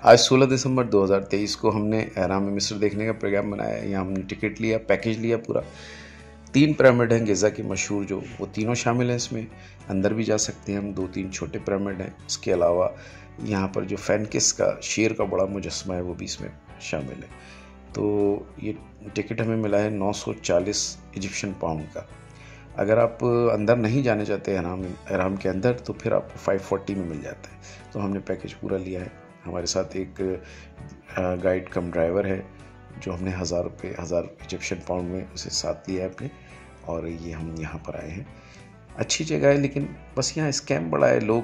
आज 16 दिसंबर 2023 को हमने एहराम मिस्र देखने का प्रोग्राम बनाया है। यहाँ हमने टिकट लिया, पैकेज लिया पूरा। 3 पिरामिड हैं गिज़ा के मशहूर, जो वो तीनों शामिल हैं इसमें। अंदर भी जा सकते हैं हम। 2-3 छोटे पिरामिड हैं। इसके अलावा यहाँ पर जो फैनकिस का शेर का बड़ा मुजस्मा है वो भी इसमें शामिल है। तो ये टिकट हमें मिला है 940 इजिप्शियन पाउंड का। अगर आप अंदर नहीं जाने चाहते एहराम के अंदर, तो फिर आपको 540 में मिल जाता है। तो हमने पैकेज पूरा लिया है। हमारे साथ एक गाइड कम ड्राइवर है, जो हमने 1000 इजिप्शियन पाउंड में उसे साथ लिया है अपने, और ये हम यहाँ पर आए हैं। अच्छी जगह है, लेकिन बस यहाँ स्कैम बड़ा है। लोग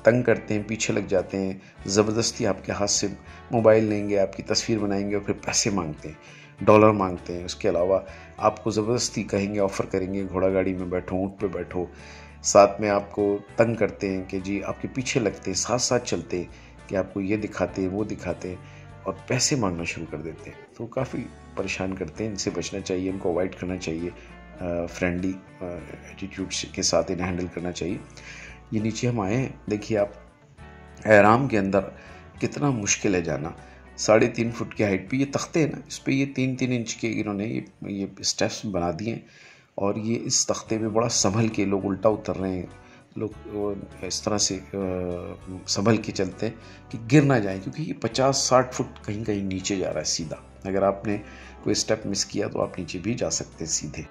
तंग करते हैं, पीछे लग जाते हैं, ज़बरदस्ती आपके हाथ से मोबाइल लेंगे, आपकी तस्वीर बनाएंगे और फिर पैसे मांगते हैं, डॉलर मांगते हैं। उसके अलावा आपको ज़बरदस्ती कहेंगे, ऑफ़र करेंगे, घोड़ा गाड़ी में बैठो, ऊँट पे बैठो। साथ में आपको तंग करते हैं कि जी आपके पीछे लगते हैं, साथ साथ चलते हैं कि आपको ये दिखाते हैं, वो दिखाते हैं, और पैसे मांगना शुरू कर देते हैं। तो काफ़ी परेशान करते हैं। इनसे बचना चाहिए, इनको अवॉइड करना चाहिए। फ्रेंडली एटीट्यूड के साथ इन्हें हैंडल करना चाहिए। ये नीचे हम आए हैं, देखिए आप, एहराम के अंदर कितना मुश्किल है जाना। 3.5 फुट की हाइट पे ये तख्ते हैं ना, इस पे ये 3-3 इंच के इन्होंने ये स्टेप्स बना दिए हैं, और ये इस तख्ते पे बड़ा संभल के लोग उल्टा उतर रहे हैं। लोग इस तरह से संभल के चलते हैं कि गिर ना जाए, क्योंकि ये 50-60 फुट कहीं कहीं नीचे जा रहा है सीधा। अगर आपने कोई स्टेप मिस किया तो आप नीचे भी जा सकते हैं सीधे।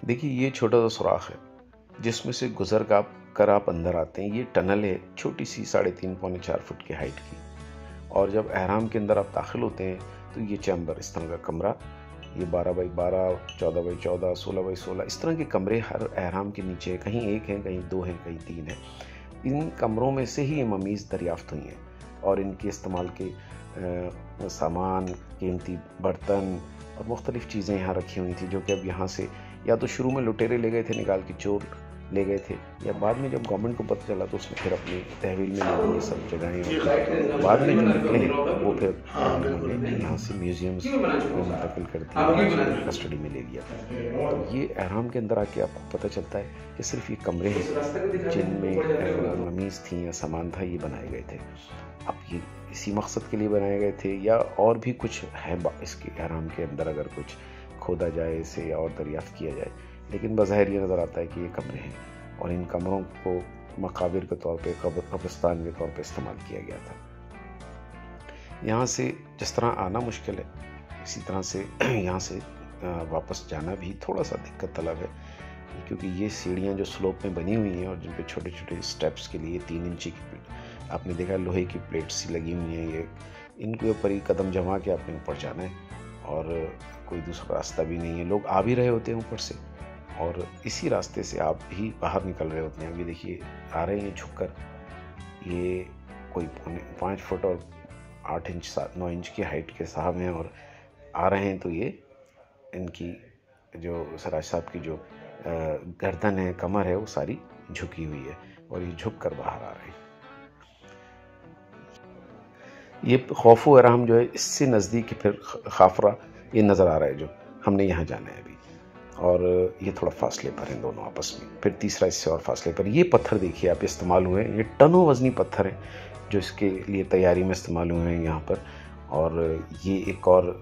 देखिए ये छोटा सा सुराख है जिसमें से गुजर कर आप अंदर आते हैं। ये टनल है, छोटी सी 3.5-4 फुट की हाइट की। और जब एहराम के अंदर आप दाखिल होते हैं तो ये चैम्बर, इस तरह का कमरा, ये 12x12, 14x14, 16x16, इस तरह के कमरे हर एहराम के नीचे है। कहीं 1 है, कहीं 2 हैं, कहीं 3 है। इन कमरों में से ही ये ममीज़ दरियाफ्त हुई हैं, और इनके इस्तेमाल के सामान, कीमती बर्तन और मुख्तलिफ़ चीज़ें यहाँ रखी हुई थी, जो कि अब यहाँ से या तो शुरू में लुटेरे ले गए थे, निकाल के चोर ले गए थे, या बाद में जब गवर्नमेंट को पता चला तो उसने फिर अपनी तहवील में ले ली ये सब जगहें। बाद में जो निकले हैं वो फिर यहाँ से म्यूज़ियम्स में मुंतकिल कर दिए, कस्टडी में ले लिया था। तो ये एहराम के अंदर आके आपको पता चलता है कि सिर्फ ये कमरे हैं जिनमें ममीज़ थी या सामान था, ये बनाए गए थे। अब ये इसी मकसद के लिए बनाए गए थे, या और भी कुछ है इसके एहराम के अंदर, अगर कुछ खोदा जाए इसे और दरियाफ्त किया जाए, लेकिन बज़ाहिर ये नज़र आता है कि ये कमरे हैं, और इन कमरों को मकाबिर के तौर पे, कब्रिस्तान के तौर पे इस्तेमाल किया गया था। यहाँ से जिस तरह आना मुश्किल है, इसी तरह से यहाँ से वापस जाना भी थोड़ा सा दिक्कत तलब है, क्योंकि ये सीढ़ियाँ जो स्लोप में बनी हुई हैं और जिन पे छोटे छोटे स्टेप्स के लिए 3 इंची की, आपने देखा लोहे की प्लेट्स सी लगी हुई हैं, ये इनके ऊपर ही कदम जमा के आपने ऊपर जाना है, और कोई दूसरा रास्ता भी नहीं है। लोग आ भी रहे होते हैं ऊपर से, और इसी रास्ते से आप भी बाहर निकल रहे होते हैं। अभी देखिए आ रहे हैं झुककर, ये कोई 5 फुट और 8 इंच 9 इंच की हाइट के साहब हैं, और आ रहे हैं। तो ये इनकी जो सराज साहब की जो गर्दन है, कमर है, वो सारी झुकी हुई है, और ये झुक कर बाहर आ रहे हैं। ये खौफो एहराम जो है, इससे नज़दीक फिर खाफरा ये नज़र आ रहा है जो हमने यहाँ जाना है अभी, और ये थोड़ा फासले पर हैं दोनों आपस में। फिर तीसरा इससे और फासले पर। ये पत्थर देखिए आप इस्तेमाल हुए हैं, ये टनों वज़नी पत्थर हैं जो इसके लिए तैयारी में इस्तेमाल हुए हैं यहाँ पर। और ये एक और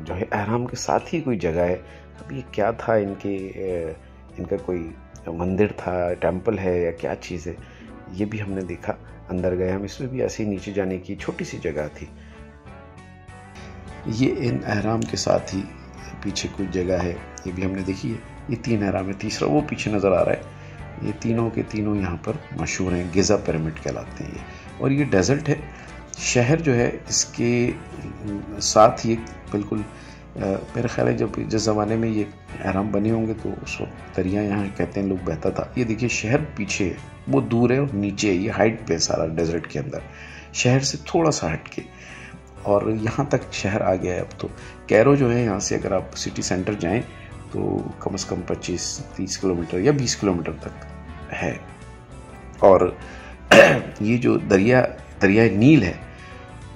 जो है एहराम के साथ ही कोई जगह है। अब ये क्या था, इनका कोई मंदिर था, टेम्पल है, या क्या चीज़ है, ये भी हमने देखा। अंदर गए हम, इसमें भी ऐसे ही नीचे जाने की छोटी सी जगह थी। ये इन एहराम के साथ ही पीछे कुछ जगह है, ये भी हमने देखी है। ये 3 एहराम है, तीसरा वो पीछे नज़र आ रहा है। ये तीनों के तीनों यहाँ पर मशहूर हैं, गिज़ा पिरामिड कहलाते हैं ये। और ये डेजर्ट है, शहर जो है इसके साथ ही बिल्कुल, मेरा ख्याल है जब जिस ज़माने में ये एहराम बने होंगे तो उस वक्त दरिया यहाँ कहते हैं लोग बहता था। ये देखिए शहर पीछे है, वो दूर है, और नीचे है, ये हाइट पे सारा डेजर्ट के अंदर, शहर से थोड़ा सा हट के, और यहाँ तक शहर आ गया है अब तो। कैरो जो है, यहाँ से अगर आप सिटी सेंटर जाएं तो कम से कम 25-30 किलोमीटर या 20 किलोमीटर तक है। और ये जो दरिया नील है,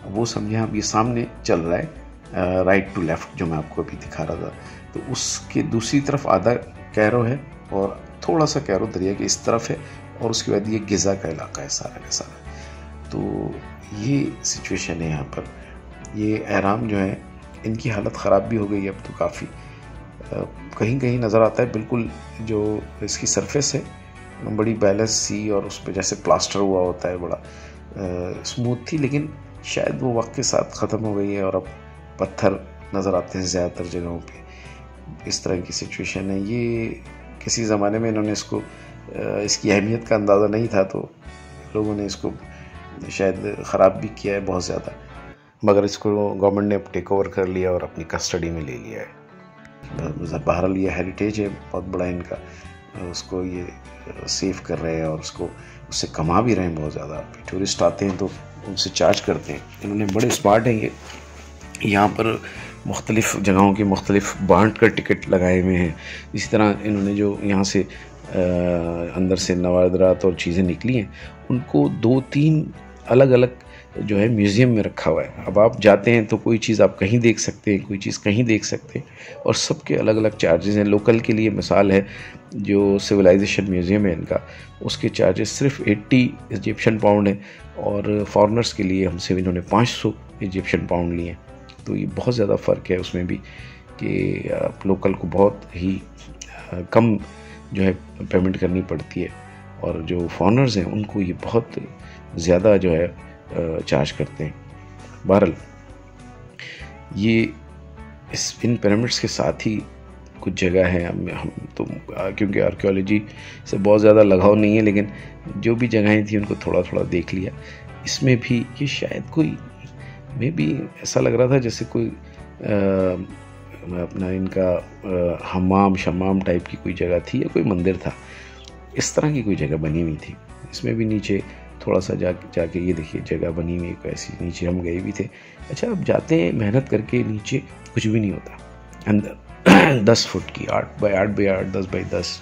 वो समझे आप, ये सामने चल रहा है, राइट टू लेफ़्ट जो मैं आपको अभी दिखा रहा था। तो उसके दूसरी तरफ आधा कैरो है और थोड़ा सा कैरो दरिया के इस तरफ है, और उसके बाद ये गिज़ा का इलाका है सारा का सारा। तो ये सिचुएशन है यहाँ पर। ये एहराम जो है इनकी हालत ख़राब भी हो गई है अब तो काफ़ी। कहीं कहीं नज़र आता है बिल्कुल जो इसकी सरफेस है बड़ी बैलेंस सी, और उस पर जैसे प्लास्टर हुआ होता है बड़ा स्मूथ थी, लेकिन शायद वो वक्त के साथ ख़त्म हो गई है और अब पत्थर नज़र आते हैं ज़्यादातर जगहों पे। इस तरह की सिचुएशन है। ये किसी ज़माने में इन्होंने इसको इसकी अहमियत का अंदाज़ा नहीं था, तो लोगों ने इसको शायद ख़राब भी किया है बहुत ज़्यादा, मगर इसको गवर्नमेंट ने अब टेक ओवर कर लिया और अपनी कस्टडी में ले लिया है। बहरहाल ये हेरिटेज है बहुत बड़ा इनका, उसको ये सेव कर रहे हैं और उसको उससे कमा भी रहे हैं बहुत ज़्यादा। टूरिस्ट आते हैं तो उनसे चार्ज करते हैं। इन्होंने बड़े स्मार्ट हैं ये, यहाँ पर मुख्तलिफ़ जगहों की मुख्तलिफ बांट कर टिकट लगाए हुए हैं। इसी तरह इन्होंने जो यहाँ से अंदर से नवादरात और चीज़ें निकली हैं उनको 2-3 अलग अलग जो है म्यूज़ियम में रखा हुआ है। अब आप जाते हैं तो कोई चीज़ आप कहीं देख सकते हैं, कोई चीज़ कहीं देख सकते हैं, और सबके अलग अलग चार्जेस हैं। लोकल के लिए मिसाल है जो सिविलाइजेशन म्यूज़ियम है इनका, उसके चार्जेस सिर्फ 80 इजिप्शियन पाउंड है, और फॉरेनर्स के लिए हमसे इन्होंने 500 इजिप्शियन पाउंड लिए हैं। तो ये बहुत ज़्यादा फ़र्क है उसमें भी कि आप लोकल को बहुत ही कम जो है पेमेंट करनी पड़ती है, और जो फॉरेनर्स हैं उनको ये बहुत ज़्यादा जो है चार्ज करते हैं। बहरहाल ये इन पिरामिड्स के साथ ही कुछ जगह है हम तो क्योंकि आर्कियोलॉजी से बहुत ज़्यादा लगाव नहीं है, लेकिन जो भी जगहें थी उनको थोड़ा थोड़ा देख लिया। इसमें भी ये शायद कोई में भी ऐसा लग रहा था जैसे कोई अपना इनका हमाम शमाम टाइप की कोई जगह थी या कोई मंदिर था, इस तरह की कोई जगह बनी हुई थी। इसमें भी नीचे थोड़ा सा जाके ये देखिए जगह बनी हुई है ऐसी, नीचे हम गए भी थे। अच्छा, अब जाते हैं मेहनत करके, नीचे कुछ भी नहीं होता। अंदर 10 फुट की 8 बाई 8 बाई 8, 10 बाई 10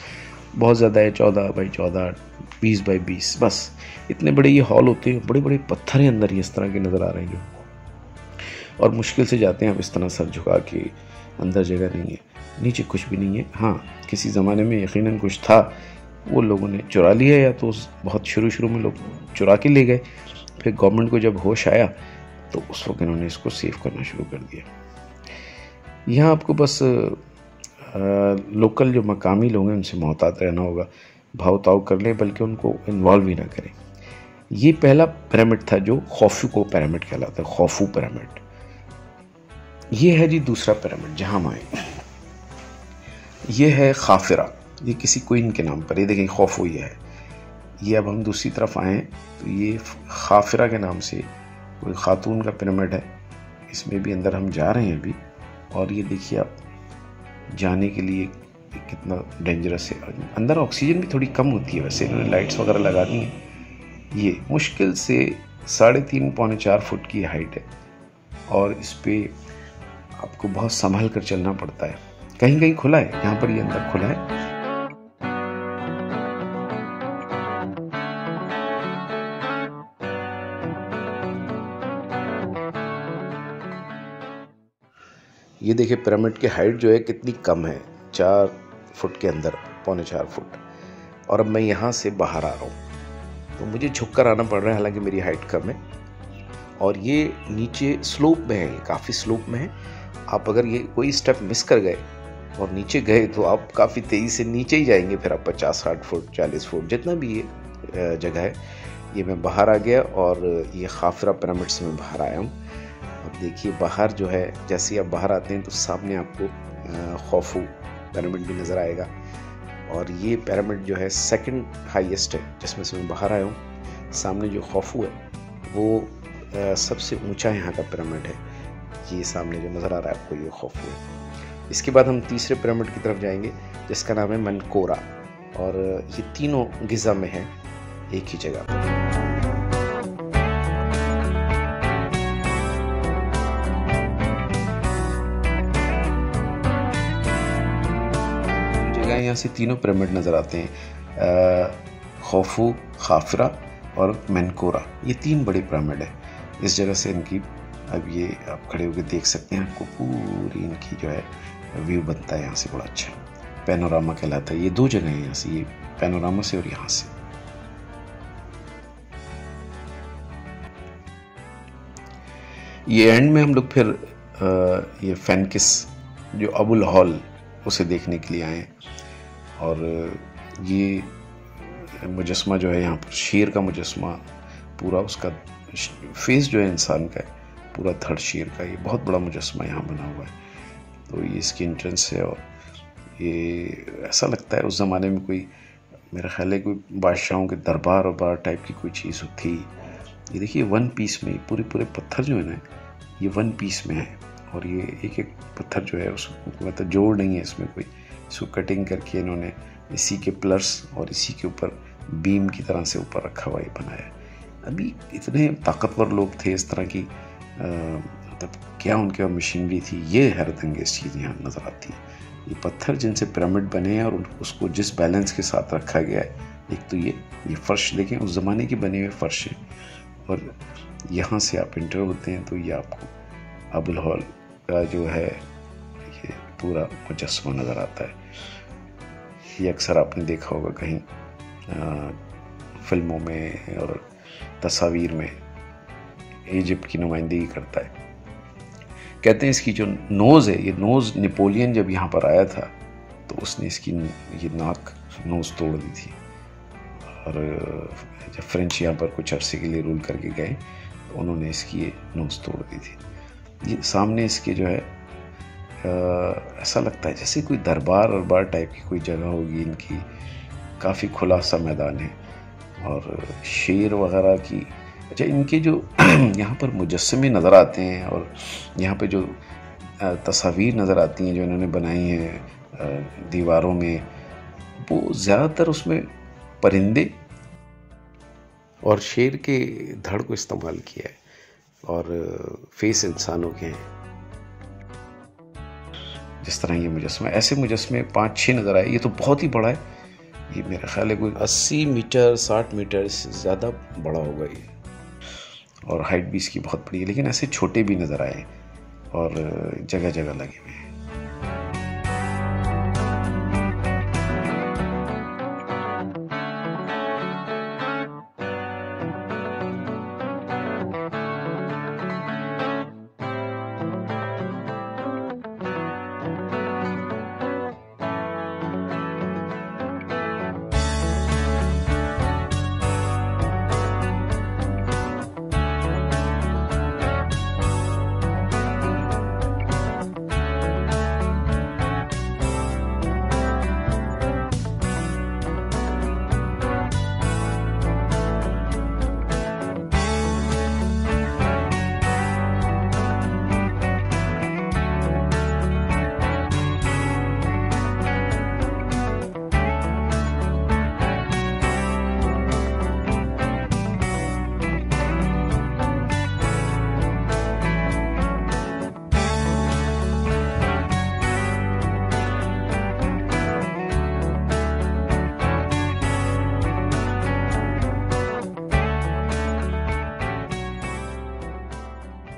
बहुत ज़्यादा है, 14 बाई 14, 20 बाई 20, बस इतने बड़े ये हॉल होते हैं। बड़े बड़े पत्थर हैं अंदर, ये इस तरह के नज़र आ रहे हैं जो, और मुश्किल से जाते हैं आप इस तरह सर झुका के। अंदर जगह नहीं है, नीचे कुछ भी नहीं है। हाँ, किसी ज़माने में यकीनन कुछ था, वो लोगों ने चुरा लिया, या तो बहुत शुरू में लोग चुरा के ले गए। फिर गवर्नमेंट को जब होश आया तो उस वक्त इन्होंने इसको सेव करना शुरू कर दिया। यहाँ आपको बस लोकल जो मकामी लोग हैं उनसे मोहतात रहना होगा, भाव ताव कर लें, बल्कि उनको इन्वॉल्व भी ना करें। ये पहला पिरामिड था जो खौफू को पिरामिड कहलाता है, खौफू पिरामिड। ये है जी दूसरा पिरामिड जहाँ हम आए, ये है खाफिरा। ये किसी क्वीन के नाम पर, ये देखें खौफू ये है। ये अब हम दूसरी तरफ आए तो ये खाफिरा के नाम से कोई खातून का पिरामिड है। इसमें भी अंदर हम जा रहे हैं अभी, और ये देखिए आप जाने के लिए कितना डेंजरस है। अंदर ऑक्सीजन भी थोड़ी कम होती है, वैसे इन्होंने लाइट्स वगैरह लगा दी हैं। ये मुश्किल से 3.5 पौने 4 फुट की हाइट है, और इस पर आपको बहुत संभल कर चलना पड़ता है। कहीं कहीं खुला है, यहाँ पर ये अंदर खुला है। ये देखिए पिरामिड की हाइट जो है कितनी कम है, 4 फुट के अंदर, पौने 4 फुट। और अब मैं यहाँ से बाहर आ रहा हूँ तो मुझे झुक कर आना पड़ रहा है, हालांकि मेरी हाइट कम है। और ये नीचे स्लोप में है, काफ़ी स्लोप में है। आप अगर ये कोई स्टेप मिस कर गए और नीचे गए तो आप काफ़ी तेज़ी से नीचे ही जाएंगे। फिर आप 50-60 फुट 40 फुट जितना भी ये जगह है। ये मैं बाहर आ गया और ये खाफिरा पिरामिड से मैं बाहर आया हूँ। अब देखिए बाहर जो है, जैसे ही आप बाहर आते हैं तो सामने आपको खौफू पिरामिड भी नज़र आएगा। और ये पिरामिड जो है सेकंड हाईएस्ट है जिसमें से मैं बाहर आया हूँ। सामने जो खौफू है वो सबसे ऊंचा यहाँ का पिरामिड है। ये सामने जो नज़र आ रहा है आपको, ये खौफू है। इसके बाद हम तीसरे पिरामिड की तरफ जाएंगे जिसका नाम है मनकोरा, और ये तीनों गिज़ा में है, एक ही जगह पर। यहाँ से तीनों पिरामिड नज़र आते हैं, खौफू, खाफिरा और मनकोरा। ये 3 बड़े पिरामिड है। इस जगह से इनकी अब ये आप खड़े होकर देख सकते हैं, आपको पूरी इनकी जो है व्यू बनता है यहाँ से बड़ा अच्छा। पैनोरामा कहलाता है। ये 2 जगह है यहाँ से, ये पैनोरामा से और यहाँ से। ये एंड में हम लोग फिर ये फैनकिस जो अबुल हॉल उसे देखने के लिए आए। और ये मुजस्मा जो है यहाँ पर शेर का मुजस्मा, पूरा उसका फेस जो है इंसान का है, पूरा धड़ शेर का, ये बहुत बड़ा मुजस्मा यहाँ बना हुआ है। तो ये इसकी एंट्रेंस है। और ये ऐसा लगता है उस ज़माने में कोई, मेरा ख्याल है कोई बादशाहों के दरबार और बार टाइप की कोई चीज़ थी। ये देखिए 1 पीस में पूरे पत्थर जो है ना, ये 1 पीस में है। और ये एक एक पत्थर जो है उसको मतलब जोड़ नहीं है इसमें कोई, इसको कटिंग करके इन्होंने इसी के प्लस और इसी के ऊपर बीम की तरह से ऊपर रखा हुआ ये बनाया। अभी इतने ताकतवर लोग थे इस तरह की, मतलब क्या उनके पास मशीनरी थी, ये हैरत अंगेज चीज़ यहाँ नज़र आती है। ये पत्थर जिनसे पिरामिड बने हैं और उसको जिस बैलेंस के साथ रखा गया है, एक तो ये फर्श देखें, उस ज़माने के बने हुए फर्श है। और यहाँ से आप इंटर होते हैं तो ये आपको अबुल हॉल का जो है ये पूरा मुजस्मा नज़र आता है। ये अक्सर आपने देखा होगा कहीं फिल्मों में और तस्वीर में, इजिप्ट की नुमाइंदगी करता है। कहते हैं इसकी जो नोज़ है, ये नोज़ नेपोलियन जब यहाँ पर आया था तो उसने इसकी ये नोज़ तोड़ दी थी। और जब फ्रेंच यहाँ पर कुछ अरसे के लिए रूल करके गए तो उन्होंने इसकी ये नोज़ तोड़ दी थी। ये सामने इसके जो है ऐसा लगता है जैसे कोई दरबार और बार टाइप की कोई जगह होगी इनकी। काफ़ी खुला सा मैदान है और शेर वगैरह की, अच्छा इनके जो यहाँ पर मुजस्समे नज़र आते हैं और यहाँ पे जो तस्वीर नज़र आती हैं जो इन्होंने बनाई हैं दीवारों में, वो ज़्यादातर उसमें परिंदे और शेर के धड़ को इस्तेमाल किया है और फेस इंसानों के हैं। जिस तरह ये मुजस्मे, ऐसे मुजस्मे 5-6 नज़र आए। ये तो बहुत ही बड़ा है, ये मेरा ख्याल है कोई 80 मीटर 60 मीटर से ज़्यादा बड़ा होगा ये। और हाइट भी इसकी बहुत बड़ी है, लेकिन ऐसे छोटे भी नज़र आए और जगह जगह लगे हुए हैं।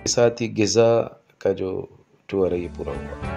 साथ ही गिज़ा का जो टूर है ये पूरा हुआ।